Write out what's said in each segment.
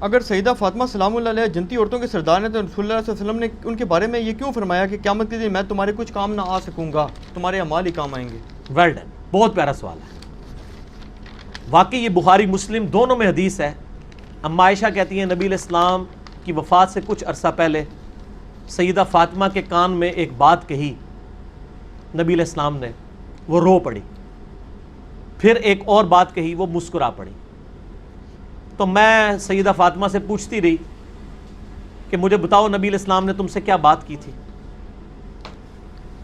اگر سیدہ فاطمہ سلام اللہ علیہ جنتی عورتوں کے سردار ہیں تو رسول اللہ صلی اللہ علیہ وسلم نے ان کے بارے میں یہ کیوں فرمایا کہ قیامت کے دن میں تمہارے کچھ کام نہ آ سکوں گا، تمہارے اعمال ہی کام آئیں گے؟ ویل ڈن، بہت پیارا سوال ہے. واقعی یہ بخاری مسلم دونوں میں حدیث ہے. اما عائشہ کہتی ہیں نبی علیہ السلام کی وفات سے کچھ عرصہ پہلے سیدہ فاطمہ کے کان میں ایک بات کہی نبی علیہ السلام نے، وہ رو پڑی. پھر ایک اور بات کہی، وہ مسکرا پڑی. تو میں سیدہ فاطمہ سے پوچھتی رہی کہ مجھے بتاؤ نبی علیہ السلام نے تم سے کیا بات کی تھی؟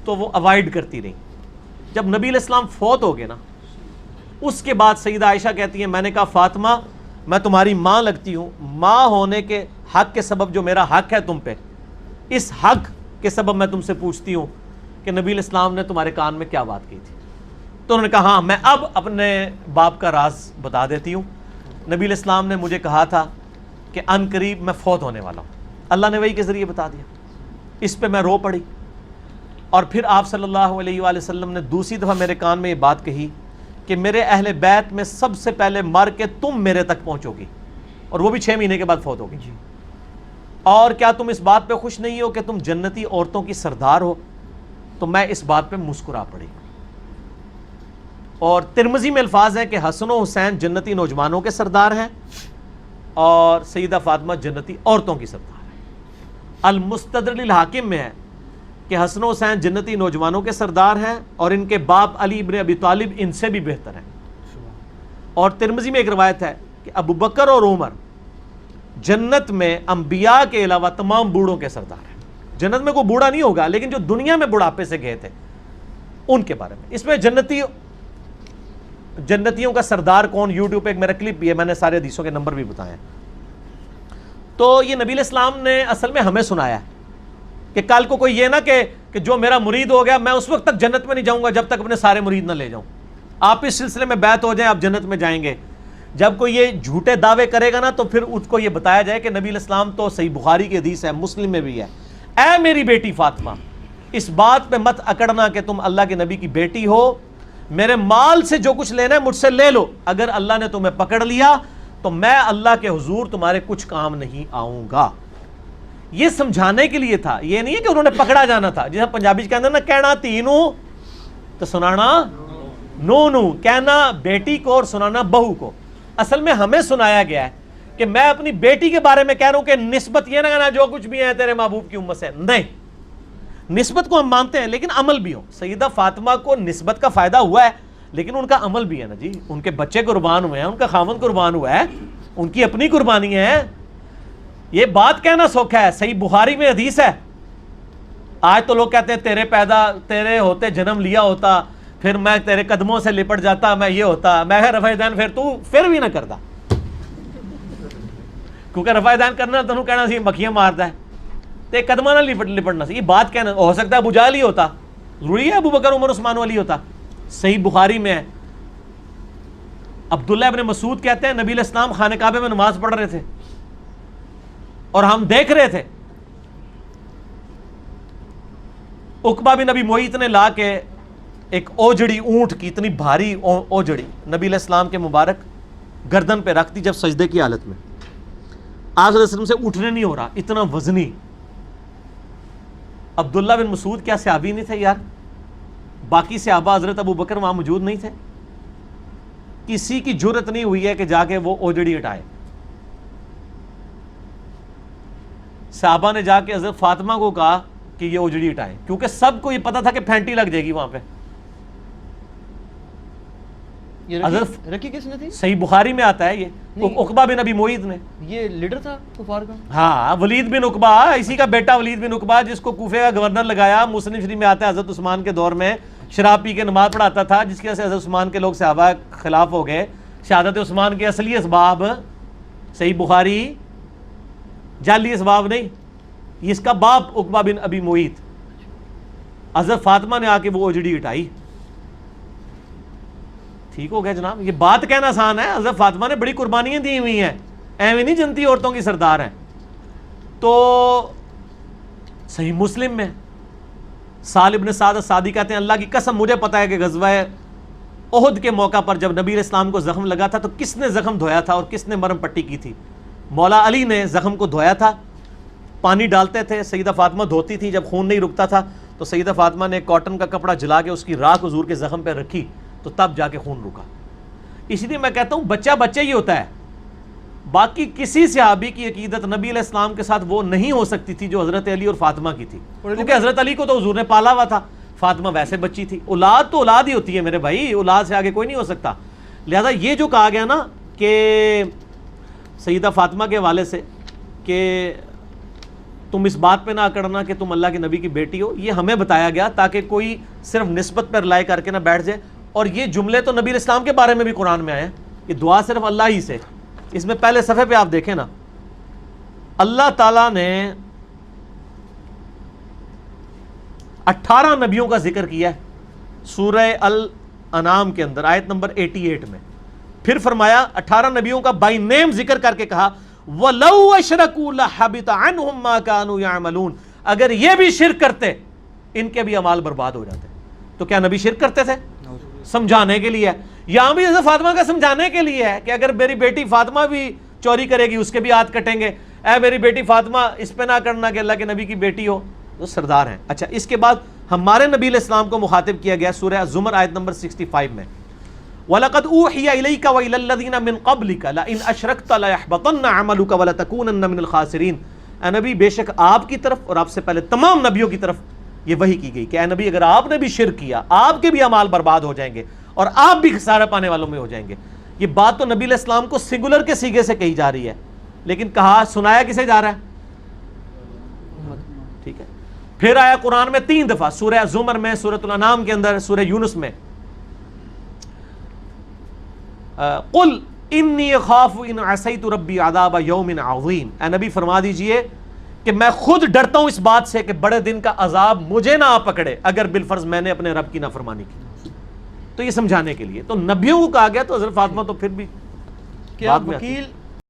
تو وہ اوائڈ کرتی رہی. جب نبی علیہ السلام فوت ہو گئے نا، اس کے بعد سیدہ عائشہ کہتی ہیں میں نے کہا فاطمہ میں تمہاری ماں لگتی ہوں، ماں ہونے کے حق کے سبب جو میرا حق ہے تم پہ، اس حق کے سبب میں تم سے پوچھتی ہوں کہ نبی علیہ السلام نے تمہارے کان میں کیا بات کی تھی؟ تو انہوں نے کہا ہاں میں اب اپنے باپ کا راز بتا دیتی ہوں. نبی علیہ السلام نے مجھے کہا تھا کہ ان قریب میں فوت ہونے والا ہوں. اللہ نے وحی کے ذریعے بتا دیا. اس پہ میں رو پڑی. اور پھر آپ صلی اللہ علیہ وآلہ وسلم نے دوسری دفعہ میرے کان میں یہ بات کہی کہ میرے اہل بیت میں سب سے پہلے مر کے تم میرے تک پہنچو گی، اور وہ بھی 6 مہینے کے بعد فوت ہوگی. اور کیا تم اس بات پہ خوش نہیں ہو کہ تم جنتی عورتوں کی سردار ہو؟ تو میں اس بات پہ مسکرا پڑی. اور ترمذی میں الفاظ ہیں کہ حسن و حسین جنتی نوجوانوں کے سردار ہیں اور سیدہ فاطمہ جنتی عورتوں کی سردار ہیں. المستدرک الحاکم میں ہے کہ حسن و حسین جنتی نوجوانوں کے سردار ہیں اور ان کے باپ علی ابن ابی طالب ان سے بھی بہتر ہیں. اور ترمذی میں ایک روایت ہے کہ ابو بکر اور عمر جنت میں انبیاء کے علاوہ تمام بوڑھوں کے سردار ہیں. جنت میں کوئی بوڑھا نہیں ہوگا، لیکن جو دنیا میں بڑھاپے سے گئے تھے ان کے بارے میں. اس میں جنتیوں کا سردار کون، یوٹیوب پہ ایک میرا کلپ بھی ہے، میں نے سارے حدیثوں کے نمبر بھی بتائے ہیں. تو یہ نبی علیہ السلام نے اصل میں ہمیں سنایا کہ کل کو کوئی یہ نہ کہ جو میرا مرید ہو گیا میں اس وقت تک جنت میں نہیں جاؤں گا جب تک اپنے سارے مرید نہ لے جاؤں. آپ اس سلسلے میں بیعت ہو جائیں، آپ جنت میں جائیں گے. جب کوئی یہ جھوٹے دعوے کرے گا نا تو پھر اس کو یہ بتایا جائے کہ نبی علیہ السلام تو صحیح بخاری کی حدیث ہے، مسلم میں بھی ہے، اے میری بیٹی فاطمہ اس بات پہ مت اکڑنا کہ تم اللہ کے نبی کی بیٹی ہو، میرے مال سے جو کچھ لینا ہے مجھ سے لے لو، اگر اللہ نے تمہیں پکڑ لیا تو میں اللہ کے حضور تمہارے کچھ کام نہیں آؤں گا. یہ سمجھانے کے لیے تھا، یہ نہیں ہے کہ انہوں نے پکڑا جانا تھا. جیسے پنجابی کہتے ہیں نا کہنا تینوں تو سنانا نو نو، کہنا بیٹی کو اور سنانا بہو کو. اصل میں ہمیں سنایا گیا ہے کہ میں اپنی بیٹی کے بارے میں کہہ رہا ہوں کہ نسبت یہ نہ کہنا جو کچھ بھی ہے تیرے محبوب کی امت سے، نہیں. نسبت کو ہم مانتے ہیں لیکن عمل بھی ہو. سیدہ فاطمہ کو نسبت کا فائدہ ہوا ہے لیکن ان کا عمل بھی ہے نا جی. ان کے بچے قربان ہوئے ہیں، ان کا خاوند قربان ہوا ہے، ان کی اپنی قربانی ہے. یہ بات کہنا سوکھا ہے. صحیح بخاری میں حدیث ہے. آج تو لوگ کہتے ہیں تیرے ہوتے جنم لیا ہوتا، پھر میں تیرے قدموں سے لپٹ جاتا، میں یہ ہوتا، میں رفع دین پھر تو پھر بھی نہ کرتا، کیونکہ رفع دین کرنا تنوں کہنا سی مکھیاں مارتا ہے تے قدمہ نہ لپٹنا سی. یہ بات کہنا ہو سکتا ہے ابو جہل ہی ہوتا، ضروری ہے ابو بکر عمر عثمان والی ہوتا. صحیح بخاری میں ہے. عبداللہ ابن مسعود کہتے ہیں نبی علیہ السلام خانہ کعبہ میں نماز پڑھ رہے تھے اور ہم دیکھ رہے تھے. عقبہ بن ابی معیط نے لا کے ایک اوجڑی اونٹ کی، اتنی بھاری اوجڑی نبی علیہ السلام کے مبارک گردن پہ رکھ دی جب سجدے کی حالت میں. آپ صلی اللہ علیہ وسلم سے اٹھنے نہیں ہو رہا، اتنا وزنی. عبداللہ بن مسعود کیا صحابی نہیں تھے یار؟ باقی صحابہ حضرت ابو بکر وہاں موجود نہیں تھے؟ کسی کی جرت نہیں ہوئی ہے کہ جا کے وہ اوجڑی ہٹائے. صحابہ نے جا کے حضرت فاطمہ کو کہا کہ یہ اوجڑی ہٹائے، کیونکہ سب کو یہ پتا تھا کہ پھینٹی لگ جائے گی وہاں پہ. حضرت رکھی کس نے تھی؟ صحیح بخاری میں آتا ہے یہ عقبہ بن ابی معیط نے. یہ لیڈر تھا کفار کا؟ ہاں، ولید بن عقبہ، اسی کا بیٹا ولید بن عقبہ جس کو کوفے کا گورنر لگایا. مسلم شریف میں آتا ہے حضرت عثمان کے دور میں شراب پی کے نماز پڑھاتا تھا، جس کی وجہ سے حضرت عثمان کے لوگ صحابہ خلاف ہو گئے. شہادت عثمان کے اصلی اسباب صحیح بخاری، جعلی اسباب نہیں. اس کا باپ عقبہ بن ابی معیط. حضرت فاطمہ نے آ کے وہ اوجڑی ہٹائی. ٹھیک ہو گیا جناب. یہ بات کہنا آسان ہے، حضرت فاطمہ نے بڑی قربانیاں دی ہوئی ہیں، ایویں نہیں جنتی عورتوں کی سردار ہیں. تو صحیح مسلم میں سال ابن سعد السعدی کہتے ہیں اللہ کی قسم مجھے پتا ہے کہ غزوہ احد کے موقع پر جب نبی علیہ السلام کو زخم لگا تھا تو کس نے زخم دھویا تھا اور کس نے مرہم پٹی کی تھی؟ مولا علی نے زخم کو دھویا تھا، پانی ڈالتے تھے، سیدہ فاطمہ دھوتی تھی، جب خون نہیں رکتا تھا تو سیدہ فاطمہ نے کاٹن کا کپڑا جلا کے اس کی راکھ حضور کے زخم پہ رکھی تو تب جا کے خون رکا۔ اسی لیے میں کہتا ہوں بچہ بچہ ہی ہوتا ہے، باقی کسی صحابی کی عقیدت نبی علیہ السلام کے ساتھ وہ نہیں ہو سکتی تھی جو حضرت علی اور فاطمہ کی تھی، کیونکہ حضرت علی کو تو حضور نے پالا ہوا تھا، فاطمہ ویسے بچی تھی۔ اولاد تو اولاد ہی ہوتی ہے میرے بھائی، اولاد سے آگے کوئی نہیں ہو سکتا۔ لہذا یہ جو کہا گیا نا کہ سیدہ فاطمہ کے حوالے سے کہ تم اس بات پہ نہ اکڑنا کہ تم اللہ کے نبی کی بیٹی ہو، یہ ہمیں بتایا گیا تاکہ کوئی صرف نسبت پر رائے کر کے نہ بیٹھ جائے۔ اور یہ جملے تو نبی علیہ السلام کے بارے میں بھی قرآن میں آئے ہیں، یہ دعا صرف اللہ ہی سے۔ اس میں پہلے صفحے پہ آپ دیکھیں نا، اللہ تعالیٰ نے 18 نبیوں کا ذکر کیا ہے سورہ الانعام کے اندر آیت نمبر 88 میں، پھر فرمایا 18 نبیوں کا بائی نیم ذکر کر کے کہا وَلَوْ أَشْرَكُوا لَحَبِطَ عَنْهُمْ مَا كَانُوا يَعْمَلُونَ، اگر یہ بھی شرک کرتے ان کے بھی اعمال برباد ہو جاتے۔ تو کیا نبی شرک کرتے تھے؟ سمجھانے کے لیے ہے، یہاں بھی حضرت فاطمہ کا سمجھانے کے لیے ہے کہ اگر میری بیٹی فاطمہ بھی چوری کرے گی اس کے بھی ہاتھ کٹیں گے، اے میری بیٹی فاطمہ اس پہ نہ کرنا کہ اللہ کے نبی کی بیٹی ہو، تو سردار ہیں۔ اچھا، اس کے بعد ہمارے نبی علیہ السلام کو مخاطب کیا گیا سورہ زمر آیت نمبر 65 میں، وَلَقَدْ أُوحِيَ إِلَيْكَ وَإِلَى الَّذِينَ مِن قَبْلِكَ لَئِنْ أَشْرَكْتَ لَيَحْبَطَنَّ عَمَلُكَ وَلَتَكُونَنَّ مِنَ الْخَاسِرِينَ۔ اے نبی بے شک آپ کی طرف اور آپ سے پہلے تمام نبیوں کی طرف یہ وحی کی گئی کہ اے نبی اگر آپ نے بھی شرک کیا آپ کے بھی اعمال برباد ہو جائیں گے اور آپ بھی خسارہ پانے والوں میں ہو جائیں گے۔ یہ بات تو نبی علیہ السلام کو سنگولر کے سیغے سے کہی جا رہی ہے، لیکن کہا سنایا کسے جا رہا ہے؟ ٹھیک ہے، پھر آیا قرآن میں 3 دفعہ، سورہ زمر میں، سورۃ الانعام کے اندر، سورہ یونس میں، قل انی اخاف ان عصیت ربی عذاب یوم عظیم، اے نبی فرما دیجئے کہ میں خود ڈرتا ہوں اس بات سے کہ بڑے دن کا عذاب مجھے نہ آ پکڑے اگر بالفرض میں نے اپنے رب کی نافرمانی کی۔ تو یہ سمجھانے کے لیے تو نبیوں کو کہا گیا، تو حضرت فاطمہ تو پھر بھی کہ آپ وکیل